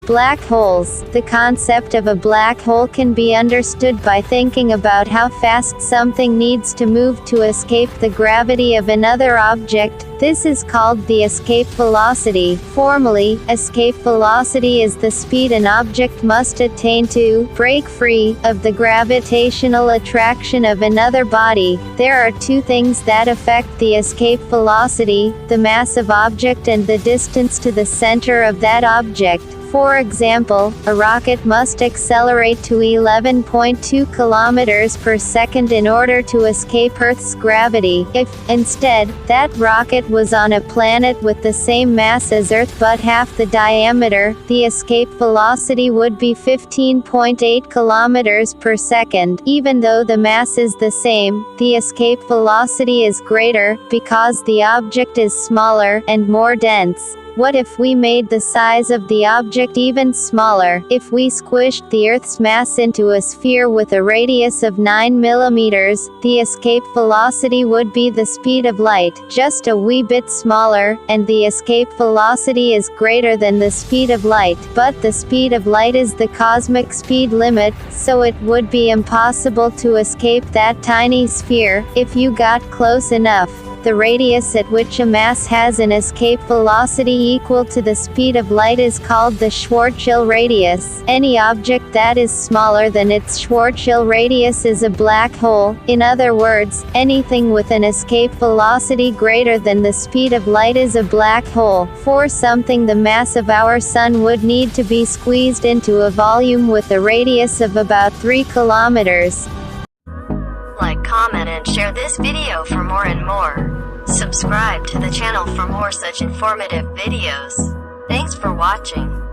Black holes. The concept of a black hole can be understood by thinking about how fast something needs to move to escape the gravity of another object. This is called the escape velocity. Formally, escape velocity is the speed an object must attain to break free of the gravitational attraction of another body. There are two things that affect the escape velocity: the mass of object and the distance to the center of that object. For example, a rocket must accelerate to 11.2 kilometers per second in order to escape Earth's gravity. If, instead, that rocket was on a planet with the same mass as Earth but half the diameter, the escape velocity would be 15.8 kilometers per second. Even though the mass is the same, the escape velocity is greater, because the object is smaller and more dense. What if we made the size of the object even smaller? If we squished the Earth's mass into a sphere with a radius of 9 millimeters, the escape velocity would be the speed of light, just a wee bit smaller, and the escape velocity is greater than the speed of light. But the speed of light is the cosmic speed limit, so it would be impossible to escape that tiny sphere, if you got close enough. The radius at which a mass has an escape velocity equal to the speed of light is called the Schwarzschild radius. Any object that is smaller than its Schwarzschild radius is a black hole. In other words, anything with an escape velocity greater than the speed of light is a black hole. For something the mass of our Sun would need to be squeezed into a volume with a radius of about 3 kilometers. Like, comment and share this video for more and more. Subscribe to the channel for more such informative videos. Thanks for watching.